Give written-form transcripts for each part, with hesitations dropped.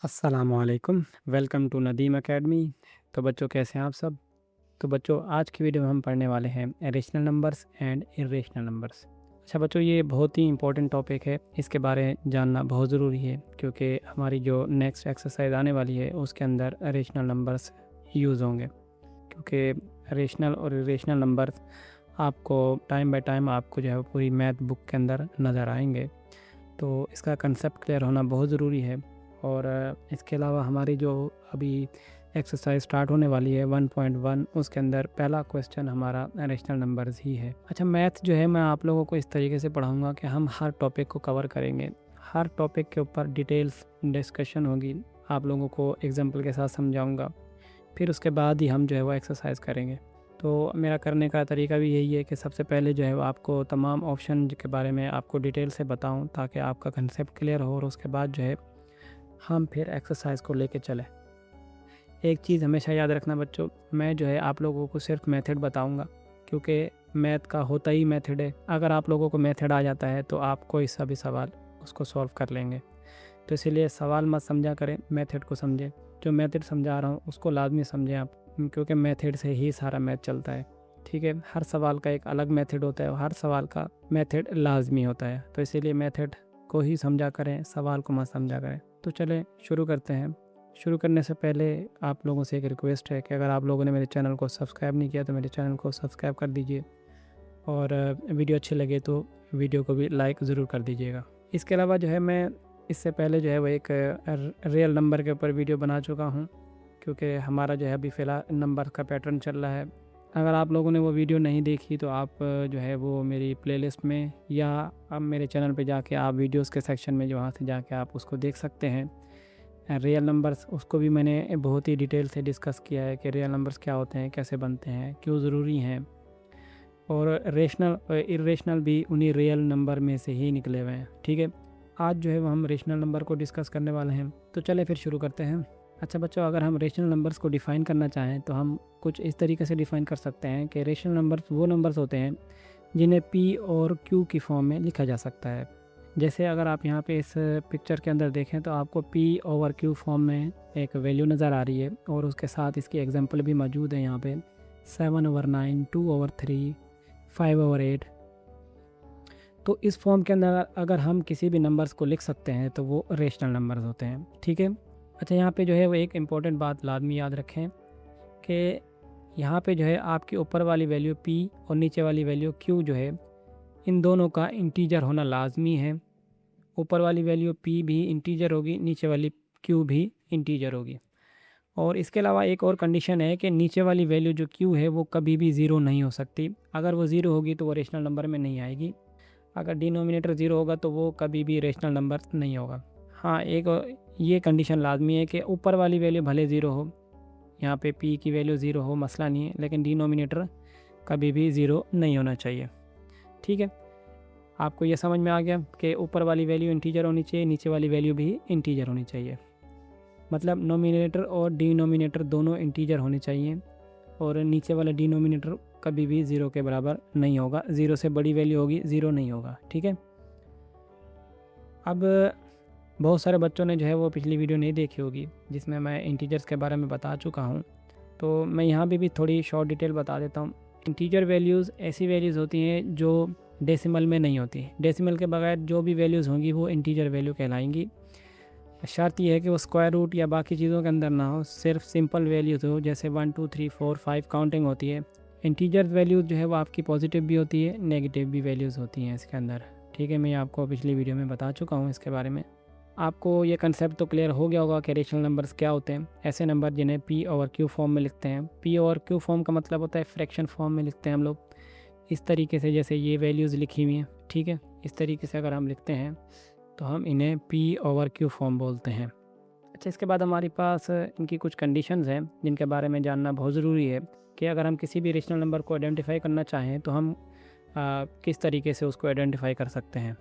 अस्सलामुअलैकुम, welcome to Nadeem academy. तो बच्चों कैसे हैं आप सब। तो बच्चों आज की वीडियो में हम पढ़ने वाले हैं rational numbers and irrational numbers. अच्छा बच्चों, ये बहुत ही इंपॉर्टेंट टॉपिक है, इसके बारे में जानना बहुत ज़रूरी है क्योंकि हमारी जो नेक्स्ट एक्सरसाइज आने वाली है उसके अंदर रेशनल नंबर्स यूज़ होंगे। क्योंकि रेशनल और इरेशनल नंबर्स आपको टाइम बाय टाइम आपको जो है पूरी मैथ बुक के अंदर नज़र आएंगे, तो इसका कंसेप्ट क्लियर होना बहुत ज़रूरी है। और इसके अलावा हमारी जो अभी एक्सरसाइज स्टार्ट होने वाली है 1.1, उसके अंदर पहला क्वेश्चन हमारा रेशनल नंबर्स ही है। अच्छा, मैथ जो है मैं आप लोगों को इस तरीके से पढ़ाऊंगा कि हम हर टॉपिक को कवर करेंगे, हर टॉपिक के ऊपर डिटेल्स डिस्कशन होगी, आप लोगों को एग्जांपल के साथ समझाऊंगा, फिर उसके बाद ही हम जो है वो एक्सरसाइज करेंगे। तो मेरा करने का तरीका भी यही है कि सबसे पहले जो है वो आपको तमाम ऑप्शन के बारे में आपको डिटेल से बताऊं ताकि आपका कंसेप्ट क्लियर हो, और उसके बाद जो है हम फिर एक्सरसाइज को लेके चलें। एक चीज़ हमेशा याद रखना बच्चों, मैं जो है आप लोगों को सिर्फ मेथड बताऊंगा क्योंकि मैथ का होता ही मेथड है। अगर आप लोगों को मेथड आ जाता है तो आप कोई सा भी सवाल उसको सॉल्व कर लेंगे। तो इसीलिए सवाल मत समझा करें, मेथड को समझें। जो मेथड समझा रहा हूँ उसको लाजमी समझें आप, क्योंकि मेथड से ही सारा मैथ चलता है। ठीक है, हर सवाल का एक अलग मेथड होता है और हर सवाल का मेथड लाजमी होता है, तो इसीलिए मेथड को ही समझा करें, सवाल को मत समझा करें। तो चलें शुरू करते हैं। शुरू करने से पहले आप लोगों से एक रिक्वेस्ट है कि अगर आप लोगों ने मेरे चैनल को सब्सक्राइब नहीं किया तो मेरे चैनल को सब्सक्राइब कर दीजिए, और वीडियो अच्छी लगे तो वीडियो को भी लाइक ज़रूर कर दीजिएगा। इसके अलावा जो है मैं इससे पहले जो है वो एक रियल नंबर के ऊपर वीडियो बना चुका हूँ, क्योंकि हमारा जो है अभी फ़िलहाल नंबर का पैटर्न चल रहा है। अगर आप लोगों ने वो वीडियो नहीं देखी तो आप जो है वो मेरी प्लेलिस्ट में या अब मेरे चैनल पे जाके आप वीडियोस के सेक्शन में जो वहाँ से जाके आप उसको देख सकते हैं। रियल नंबर्स उसको भी मैंने बहुत ही डिटेल से डिस्कस किया है कि रियल नंबर्स क्या होते हैं, कैसे बनते हैं, क्यों ज़रूरी हैं, और रेशनल इरेशनल भी उन्हीं रियल नंबर में से ही निकले हुए हैं। ठीक है, आज जो है वो हम रेशनल नंबर को डिस्कस करने वाले हैं, तो चले फिर शुरू करते हैं। अच्छा बच्चों, अगर हम रेशनल नंबर्स को डिफ़ाइन करना चाहें तो हम कुछ इस तरीके से डिफ़ाइन कर सकते हैं कि रेशनल नंबर्स वो नंबर्स होते हैं जिन्हें पी और क्यू की फॉर्म में लिखा जा सकता है। जैसे अगर आप यहाँ पे इस पिक्चर के अंदर देखें तो आपको पी ओवर क्यू फॉर्म में एक वैल्यू नज़र आ रही है, और उसके साथ इसकी एग्जांपल भी मौजूद है यहाँ पे 7/9, 2/3, 5/8। तो इस फॉर्म के अंदर अगर हम किसी भी नंबर्स को लिख सकते हैं तो वो रेशनल नंबर्स होते हैं। ठीक है। अच्छा, यहाँ पे जो है वो एक इम्पॉर्टेंट बात लाजमी याद रखें कि यहाँ पे जो है आपकी ऊपर वाली वैल्यू p और नीचे वाली वैल्यू q जो है, इन दोनों का इंटीजर होना लाजमी है। ऊपर वाली वैल्यू p भी इंटीजर होगी, नीचे वाली q भी इंटीजर होगी। और इसके अलावा एक और कंडीशन है कि नीचे वाली वैल्यू जो q है वो कभी भी ज़ीरो नहीं हो सकती। अगर वो ज़ीरो होगी तो वो रेशनल नंबर में नहीं आएगी। अगर डिनोमिनेटर ज़ीरो होगा तो वो कभी भी रेशनल नंबर नहीं होगा। हाँ, एक ये कंडीशन लाजमी है कि ऊपर वाली वैल्यू भले ज़ीरो हो, यहाँ पे p की वैल्यू ज़ीरो हो, मसला नहीं है, लेकिन डिनोमिनेटर कभी भी ज़ीरो नहीं होना चाहिए। ठीक है, आपको ये समझ में आ गया कि ऊपर वाली वैल्यू इंटीजर होनी चाहिए, नीचे वाली वैल्यू भी इंटीजर होनी चाहिए। मतलब नोमिनेटर और डिनोमिनेटर दोनों इंटीजर होने चाहिए, और नीचे वाला डिनोमिनेटर कभी भी ज़ीरो के बराबर नहीं होगा। ज़ीरो से बड़ी वैल्यू होगी, ज़ीरो नहीं होगा। ठीक है। अब बहुत सारे बच्चों ने जो है वो पिछली वीडियो नहीं देखी होगी जिसमें मैं इंटीजर्स के बारे में बता चुका हूँ, तो मैं यहाँ भी थोड़ी शॉर्ट डिटेल बता देता हूँ। इंटीजर वैल्यूज़ ऐसी वैल्यूज़ होती हैं जो डेसिमल में नहीं होती। डेसिमल के बगैर जो भी वैल्यूज़ होंगी वो इंटीजर वैल्यू कहलाएंगी। शर्त यह है कि वो स्क्वायर रूट या बाकी चीज़ों के अंदर ना हो, सिर्फ सिंपल वैल्यूज़ हो, जैसे 1 2 3 4 5 काउंटिंग होती है। इंटीजर वैल्यूज़ जो है वो आपकी पॉजिटिव भी होती है, नेगेटिव भी वैल्यूज़ होती हैं इसके अंदर। ठीक है, मैं आपको पिछली वीडियो में बता चुका हूँ इसके बारे में। आपको ये कंसेप्ट तो क्लियर हो गया होगा कि रेशनल नंबर्स क्या होते हैं। ऐसे नंबर जिन्हें पी ओवर क्यू फॉर्म में लिखते हैं। पी ओवर क्यू फॉर्म का मतलब होता है फ्रैक्शन फॉर्म में लिखते हैं हम लोग, इस तरीके से जैसे ये वैल्यूज़ लिखी हुई हैं। ठीक है, इस तरीके से अगर हम लिखते हैं तो हम इन्हें पी ओवर क्यू फॉर्म बोलते हैं। अच्छा, इसके बाद हमारे पास इनकी कुछ कंडीशंस हैं जिनके बारे में जानना बहुत ज़रूरी है कि अगर हम किसी भी रेशनल नंबर को आइडेंटिफाई करना चाहें तो हम किस तरीके से उसको आइडेंटिफाई कर सकते हैं।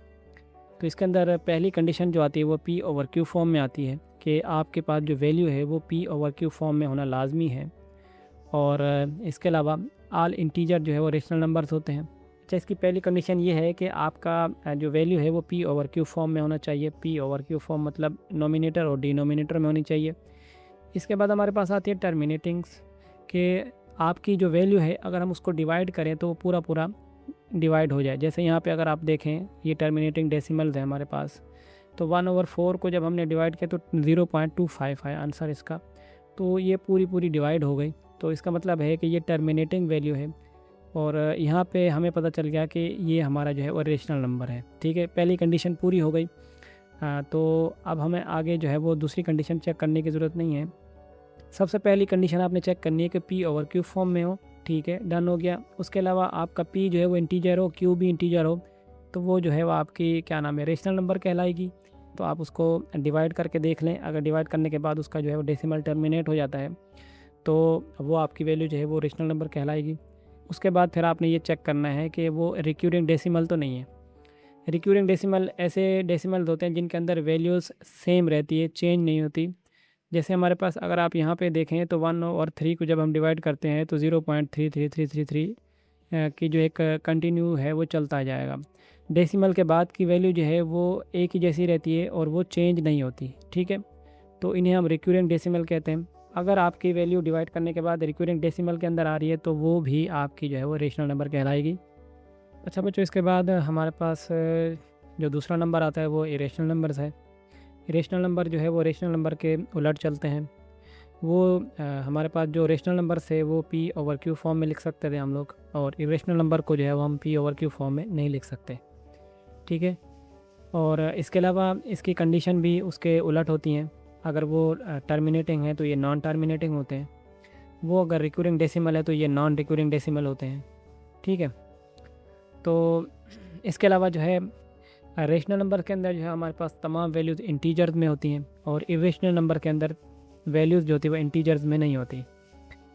तो इसके अंदर पहली कंडीशन जो आती है वो पी ओवर क्यू फॉर्म में आती है कि आपके पास जो वैल्यू है वो पी ओवर क्यू फॉर्म में होना लाजमी है। और इसके अलावा आल इंटीजर जो है वो रेशनल नंबर्स होते हैं। अच्छा, इसकी पहली कंडीशन ये है कि आपका जो वैल्यू है वो पी ओवर क्यू फॉर्म में होना चाहिए। पी ओवर क्यू फॉर्म मतलब नोमिनेटर और डिनोमिनेटर में होनी चाहिए। इसके बाद हमारे पास आती है टर्मिनेटिंग्स, कि आपकी जो वैल्यू है अगर हम उसको डिवाइड करें तो वो पूरा पूरा डिवाइड हो जाए। जैसे यहाँ पे अगर आप देखें ये टर्मिनेटिंग डेसिमल्स है हमारे पास, तो 1/4 को जब हमने डिवाइड किया तो 0.25 है आंसर इसका। तो ये पूरी पूरी डिवाइड हो गई, तो इसका मतलब है कि ये टर्मिनेटिंग वैल्यू है। और यहाँ पे हमें पता चल गया कि ये हमारा जो है वो रेशनल नंबर है। ठीक है, पहली कंडीशन पूरी हो गई। तो अब हमें आगे जो है वो दूसरी कंडीशन चेक करने की ज़रूरत नहीं है। सबसे पहली कंडीशन आपने चेक करनी है कि पी ओवर क्यू फॉर्म में हो। ठीक है, डन हो गया। उसके अलावा आपका पी जो है वो इंटीजर हो, क्यू भी इंटीजर हो, तो वो जो है वो आपकी क्या नाम है, रेशनल नंबर कहलाएगी। तो आप उसको डिवाइड करके देख लें। अगर डिवाइड करने के बाद उसका जो है वो डेसिमल टर्मिनेट हो जाता है तो वो आपकी वैल्यू जो है वो रेशनल नंबर कहलाएगी। उसके बाद फिर आपने ये चेक करना है कि वो रिक्यूरिंग डेसिमल तो नहीं है। रिक्यूरिंग डेसिमल ऐसे डेसिमल्स होते हैं जिनके अंदर वैल्यूज़ सेम रहती है, चेंज नहीं होती। जैसे हमारे पास अगर आप यहाँ पे देखें तो 1 और 3 को जब हम डिवाइड करते हैं तो 0.33333 की जो एक कंटिन्यू है वो चलता जाएगा। डेसिमल के बाद की वैल्यू जो है वो एक ही जैसी रहती है और वो चेंज नहीं होती। ठीक है, तो इन्हें हम रिक्यूरेंट डेसिमल कहते हैं। अगर आपकी वैल्यू डिवाइड करने के बाद रिक्यूरेंट डेसिमल के अंदर आ रही है तो वो भी आपकी जो है वो रेशनल नंबर कहलाएगी। अच्छा बच्चों, इसके बाद हमारे पास जो दूसरा नंबर आता है वो इरेशनल नंबर्स है। इरेशनल नंबर जो है वो रेशनल नंबर के उलट चलते हैं। वो हमारे पास जो रेशनल नंबर है वो पी ओवर क्यू फॉर्म में लिख सकते थे हम लोग, और इरेशनल नंबर को जो है वो हम पी ओवर क्यू फॉर्म में नहीं लिख सकते। ठीक है, और इसके अलावा इसकी कंडीशन भी उसके उलट होती हैं। अगर वो टर्मिनेटिंग है तो ये नॉन टर्मिनेटिंग होते हैं। वो अगर रिक्यूरिंग डेसिमल है तो ये नॉन रिक्यूरिंग डेसिमल होते हैं। ठीक है, तो इसके अलावा जो है रेशनल नंबर के अंदर जो है हमारे पास तमाम वैल्यूज़ इंटीजर्स में होती हैं, और इरेशनल नंबर के अंदर वैल्यूज़ जो होती है वो इंटीजर्स में नहीं होती।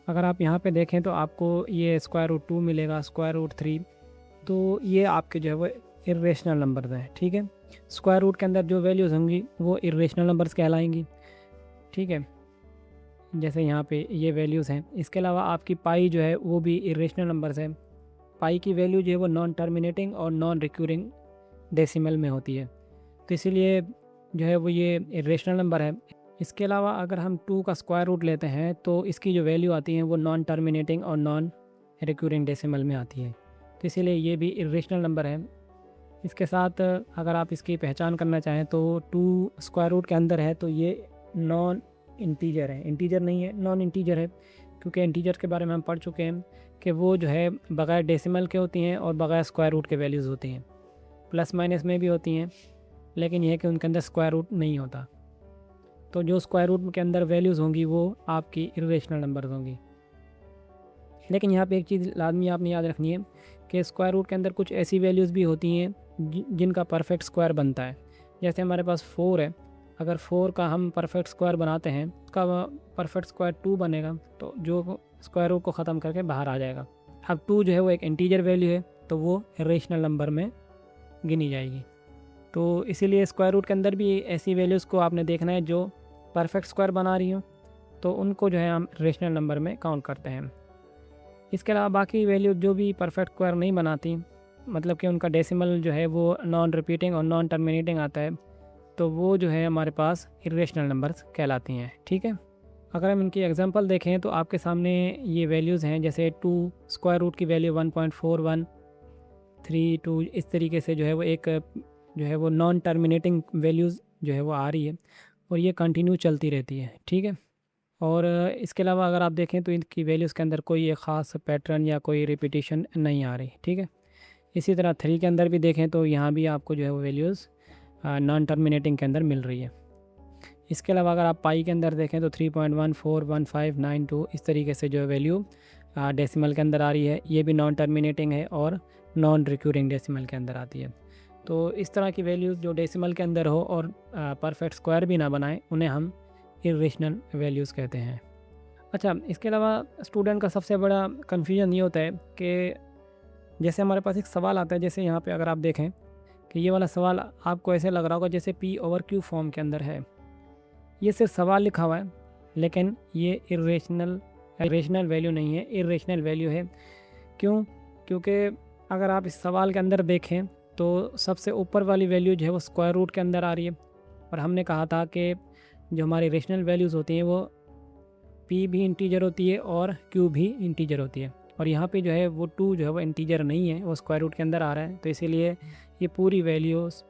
अगर आप यहाँ पे देखें तो आपको ये √2 मिलेगा, √3, तो ये आपके जो है वो इरेशनल नंबर्स हैं। ठीक है, स्क्वायर रूट के अंदर जो वैल्यूज़ होंगी वो इरेशनल नंबर्स कहलाएंगी। ठीक है, जैसे यहाँ पे ये वैल्यूज़ हैं। इसके अलावा आपकी पाई जो है वो भी इरेशनल नंबर्स है। पाई की वैल्यू जो है वो नॉन टर्मिनेटिंग और नॉन रिक्यूरिंग डेसिमल में होती है, तो इसीलिए जो है वो ये इरेशनल नंबर है। इसके अलावा अगर हम 2 का स्क्वायर रूट लेते हैं तो इसकी जो वैल्यू आती है वो नॉन टर्मिनेटिंग और नॉन रिक्यूरिंग डेसिमल में आती है, तो इसीलिए ये भी इरेशनल नंबर है। इसके साथ अगर आप इसकी पहचान करना चाहें तो 2 स्क्वायर रूट के अंदर है तो ये नॉन इंटीजर है, इंटीजर नहीं है, नॉन इंटीजर है। क्योंकि इंटीजर के बारे में हम पढ़ चुके हैं कि वो जो है बगैर डेसिमल के होती हैं और बगैर स्क्वायर रूट के वैल्यूज़ होती हैं। प्लस माइनस में भी होती हैं, लेकिन यह है कि उनके अंदर स्क्वायर रूट नहीं होता। तो जो स्क्वायर रूट के अंदर वैल्यूज़ होंगी वो आपकी इरेशनल नंबर्स होंगी। लेकिन यहाँ पे एक चीज़ लाजमी आपने याद रखनी है कि स्क्वायर रूट के अंदर कुछ ऐसी वैल्यूज़ भी होती हैं जिनका परफेक्ट स्क्वायर बनता है। जैसे हमारे पास 4 है, अगर 4 का हम परफेक्ट स्क्वायर बनाते हैं उसका परफेक्ट स्क्वायर 2 बनेगा, तो जो स्क्वायर रूट को ख़त्म करके बाहर आ जाएगा। अब 2 जो है वो एक इंटीजर वैल्यू है तो वो इरेशनल नंबर में गिनी जाएगी। तो इसीलिए स्क्वायर रूट के अंदर भी ऐसी वैल्यूज़ को आपने देखना है जो परफेक्ट स्क्वायर बना रही हो, तो उनको जो है हम रेशनल नंबर में काउंट करते हैं। इसके अलावा बाकी वैल्यू जो भी परफेक्ट स्क्वायर नहीं बनाती, मतलब कि उनका डेसिमल जो है वो नॉन रिपीटिंग और नॉन टर्मिनेटिंग आता है, तो वो जो है हमारे पास इरेशनल नंबर्स कहलाती हैं। ठीक है, अगर हम इनकी एग्जांपल देखें तो आपके सामने ये वैल्यूज़ हैं। जैसे 2 स्क्वायर रूट की वैल्यू 1.4132, इस तरीके से जो है वो एक जो है वो नॉन टर्मिनेटिंग वैल्यूज़ जो है वो आ रही है और ये कंटिन्यू चलती रहती है। ठीक है, और इसके अलावा अगर आप देखें तो इनकी वैल्यूज़ के अंदर कोई एक ख़ास पैटर्न या कोई रिपीटिशन नहीं आ रही। ठीक है, इसी तरह 3 के अंदर भी देखें तो यहाँ भी आपको जो है वो वैल्यूज़ नॉन टर्मिनेटिंग के अंदर मिल रही है। इसके अलावा अगर आप पाई के अंदर देखें तो 3.141592 इस तरीके से जो है वैल्यू डेसिमल के अंदर आ रही है, ये भी नॉन टर्मिनेटिंग है और नॉन रिक्यूरिंग डेसिमल के अंदर आती है। तो इस तरह की वैल्यूज़ जो डेसिमल के अंदर हो और परफेक्ट स्क्वायर भी ना बनाए, उन्हें हम इरेशनल वैल्यूज़ कहते हैं। अच्छा, इसके अलावा स्टूडेंट का सबसे बड़ा कन्फ्यूजन ये होता है कि जैसे हमारे पास एक सवाल आता है, जैसे यहाँ पे अगर आप देखें कि ये वाला सवाल आपको ऐसे लग रहा होगा जैसे पी ओवर क्यू फॉर्म के अंदर है। ये सिर्फ सवाल लिखा हुआ है, लेकिन ये इरेशनल वैल्यू नहीं है, इरेशनल वैल्यू है। क्यों? क्योंकि अगर आप इस सवाल के अंदर देखें तो सबसे ऊपर वाली वैल्यू जो है वो स्क्वायर रूट के अंदर आ रही है, और हमने कहा था कि जो हमारी रेशनल वैल्यूज़ होती हैं वो p भी इंटीजर होती है और q भी इंटीजर होती है, और यहाँ पे जो है वो 2 जो है वो इंटीजर नहीं है, वो स्क्वायर रूट के अंदर आ रहा है, तो इसीलिए ये पूरी वैल्यूज़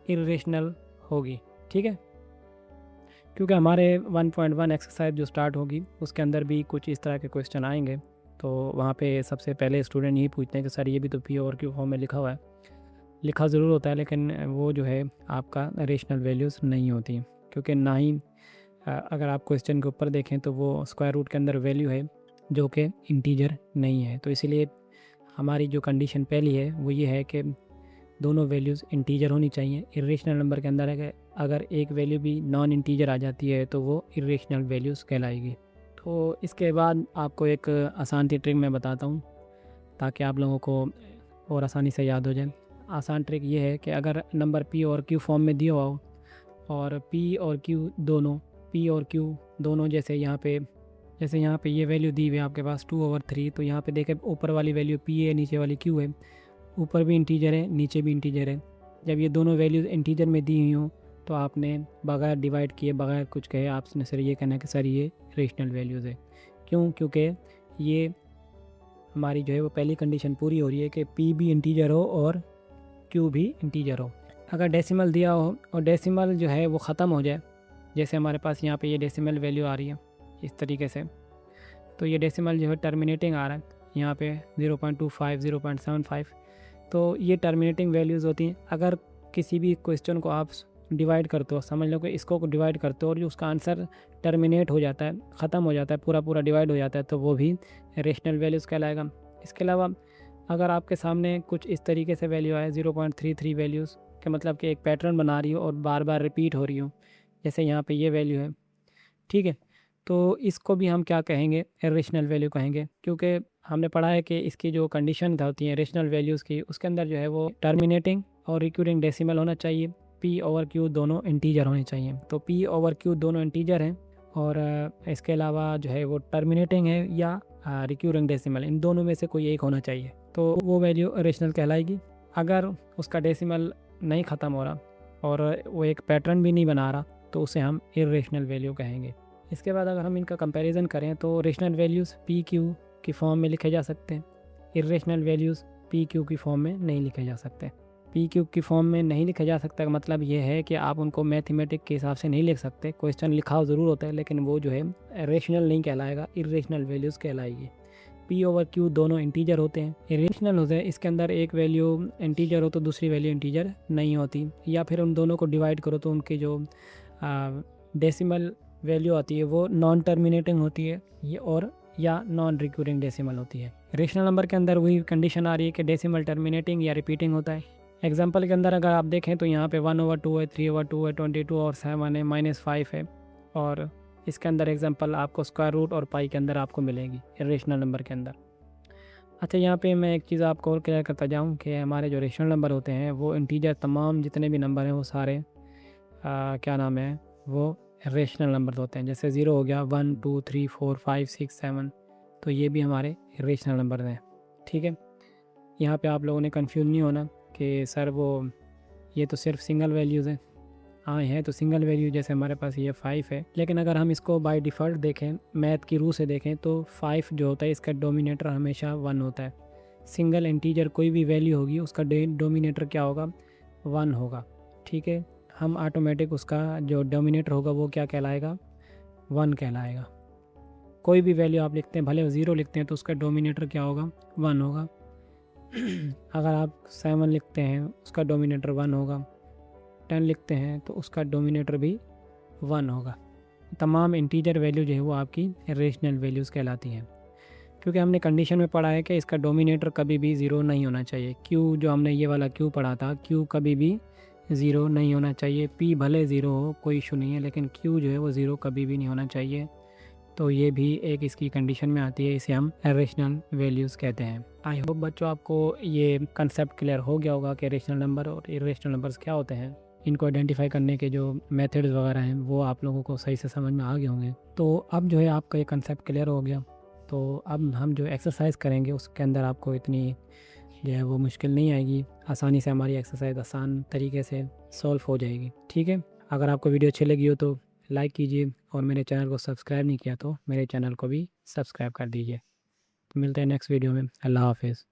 इरेशनल होगी। ठीक है, क्योंकि हमारे 1.1 एक्सरसाइज जो स्टार्ट होगी उसके अंदर भी कुछ इस तरह के क्वेश्चन आएंगे, तो वहाँ पे सबसे पहले स्टूडेंट यही पूछते हैं कि सर ये भी तो p और q फॉर्म में लिखा हुआ है। लिखा ज़रूर होता है, लेकिन वो जो है आपका रेशनल वैल्यूज़ नहीं होती, क्योंकि ना ही अगर आप क्वेश्चन के ऊपर देखें तो वो स्क्वायर रूट के अंदर वैल्यू है जो कि इंटीजर नहीं है, तो इसीलिए हमारी जो कंडीशन पहली है वो ये है कि दोनों वैल्यूज़ इंटीजर होनी चाहिए। इरेशनल नंबर के अंदर है कि अगर एक वैल्यू भी नॉन इंटीजर आ जाती है तो वो इरेशनल वैल्यूज़ कहलाएगी। तो इसके बाद आपको एक आसान सी ट्रिक मैं बताता हूँ ताकि आप लोगों को और आसानी से याद हो जाए। आसान ट्रिक ये है कि अगर नंबर p और q फॉर्म में दिया हुआ हो और p और q दोनों जैसे यहाँ पे ये वैल्यू दी हुई है आपके पास 2/3, तो यहाँ पे देखें ऊपर वाली वैल्यू p है, नीचे वाली q है, ऊपर भी इंटीजर है नीचे भी इंटीजर है। जब ये दोनों वैल्यूज़ इंटीजर में दी हुई हों तो आपने बगैर डिवाइड किए बगैर कुछ कहे आपने सर ये कहना कि सर ये रेशनल वैल्यूज़ है। क्यों? क्योंकि ये हमारी जो है वो पहली कंडीशन पूरी हो रही है कि p भी इंटीजर हो और q भी इंटीजर हो। अगर डेसिमल दिया हो और डेसिमल जो है वो ख़त्म हो जाए, जैसे हमारे पास यहाँ पे ये डेसिमल वैल्यू आ रही है इस तरीके से, तो ये डेसिमल जो है टर्मिनेटिंग आ रहा है यहाँ पे 0.25 0.75, तो ये टर्मिनेटिंग वैल्यूज़ होती हैं। अगर किसी भी क्वेश्चन को आप डिवाइड करते हो, समझ लो कि इसको डिवाइड करते हो और जो उसका आंसर टर्मिनेट हो जाता है, ख़त्म हो जाता है, पूरा डिवाइड हो जाता है, तो वो भी रेशनल वैल्यूज़ कहलाएगा। इसके अलावा अगर आपके सामने कुछ इस तरीके से वैल्यू आए 0.33 वैल्यूज़ के मतलब कि एक पैटर्न बना रही हो और बार बार रिपीट हो रही हो, जैसे यहाँ पे ये वैल्यू है, ठीक है, तो इसको भी हम क्या कहेंगे? इरेशनल वैल्यू कहेंगे, क्योंकि हमने पढ़ा है कि इसकी जो कंडीशन होती है रेशनल वैल्यूज़ की, उसके अंदर जो है वो टर्मिनेटिंग और रिक्यूरिंग डेसिमल होना चाहिए, p ओवर q दोनों इंटीजर होने चाहिए। तो p ओवर q दोनों इंटीजर हैं और इसके अलावा जो है वो टर्मिनेटिंग है या रिक्यूरिंग डेसिमल, इन दोनों में से कोई एक होना चाहिए, तो वो वैल्यू रेशनल कहलाएगी। अगर उसका डेसिमल नहीं ख़त्म हो रहा और वो एक पैटर्न भी नहीं बना रहा तो उसे हम इरेशनल वैल्यू कहेंगे। इसके बाद अगर हम इनका कंपैरिजन करें तो रेशनल वैल्यूज़ पी क्यू की फॉर्म में लिखे जा सकते हैं, इरेशनल वैल्यूज़ पी क्यू की फॉर्म में नहीं लिखे जा सकते। पी क्यू की फॉर्म में नहीं लिखा जा सकता का मतलब ये है कि आप उनको मैथमेटिक के हिसाब से नहीं लिख सकते, क्वेश्चन लिखा हो ज़रूर होता है लेकिन वो जो है रेशनल नहीं कहलाएगा, इरेशनल वैल्यूज़ कहलाएगी। p ओवर q दोनों इंटीजर होते हैं, इरेशनल होते हैं, इसके अंदर एक वैल्यू इंटीजर हो तो दूसरी वैल्यू इंटीजर नहीं होती, या फिर उन दोनों को डिवाइड करो तो उनकी जो डेसिमल वैल्यू आती है वो नॉन टर्मिनेटिंग होती है ये और या नॉन रिक्यूरिंग डेसिमल होती है। रेशनल नंबर के अंदर वही कंडीशन आ रही है कि डेसिमल टर्मिनेटिंग या रिपीटिंग होता है। एग्जांपल के अंदर अगर आप देखें तो यहाँ पे 1/2 है, 3/2 है, 22 और 7 है, -5 है, और इसके अंदर एग्जांपल आपको स्क्वायर रूट और पाई के अंदर आपको मिलेगी रेशनल नंबर के अंदर। अच्छा, यहाँ पे मैं एक चीज़ आपको और क्लियर करता जाऊँ कि हमारे जो रेशनल नंबर होते हैं वो इंटीजर, तमाम जितने भी नंबर हैं वो सारे क्या नाम है वो रेशनल नंबर होते हैं। जैसे 0 हो गया, 1 2 3 4 5 6 7, तो ये भी हमारे रेशनल नंबर हैं। ठीक है, यहाँ पे आप लोगों ने कंफ्यूज नहीं होना कि सर वो ये तो सिर्फ सिंगल वैल्यूज़ हैं। हाँ है तो सिंगल वैल्यू, जैसे हमारे पास ये 5 है, लेकिन अगर हम इसको बाय डिफ़ॉल्ट देखें, मैथ की रूह से देखें तो 5 जो होता है इसका डोमिनेटर हमेशा 1 होता है। सिंगल इंटीजर कोई भी वैल्यू होगी उसका डोमिनेटर क्या होगा? 1 होगा। ठीक है, हम ऑटोमेटिक उसका जो डोमिनेटर होगा वो क्या कहलाएगा? 1 कहलाएगा। कोई भी वैल्यू आप लिखते हैं, भले 0 लिखते हैं तो उसका डोमिनेटर क्या होगा? 1 होगा। अगर आप 7 लिखते हैं उसका डोमिनेटर 1 होगा, 10 लिखते हैं तो उसका डोमिनेटर भी 1 होगा। तमाम इंटीजर वैल्यू जो है वो आपकी रेशनल वैल्यूज़ कहलाती हैं, क्योंकि हमने कंडीशन में पढ़ा है कि इसका डोमिनेटर कभी भी 0 नहीं होना चाहिए। क्यू जो हमने ये वाला क्यू पढ़ा था, क्यू कभी भी 0 नहीं होना चाहिए। पी भले 0 हो कोई इशू नहीं है, लेकिन क्यू जो है वो 0 कभी भी नहीं होना चाहिए। तो ये भी एक इसकी कंडीशन में आती है, इसे हम रेशनल वैल्यूज़ कहते हैं। आई होप बच्चों आपको ये कंसेप्ट क्लियर हो गया होगा कि रेशनल नंबर और इरेशनल नंबर्स क्या होते हैं। इनको आइडेंटिफाई करने के जो मेथड्स वगैरह हैं वो आप लोगों को सही से समझ में आ गए होंगे। तो अब जो है आपका ये कंसेप्ट क्लियर हो गया, तो अब हम जो एक्सरसाइज करेंगे उसके अंदर आपको इतनी जो है वो मुश्किल नहीं आएगी, आसानी से हमारी एक्सरसाइज आसान तरीके से सॉल्व हो जाएगी। ठीक है, अगर आपको वीडियो अच्छी लगी हो तो लाइक कीजिए, और मेरे चैनल को सब्सक्राइब नहीं किया तो मेरे चैनल को भी सब्सक्राइब कर दीजिए। तो मिलते हैं नेक्स्ट वीडियो में। अल्लाह हाफिज़।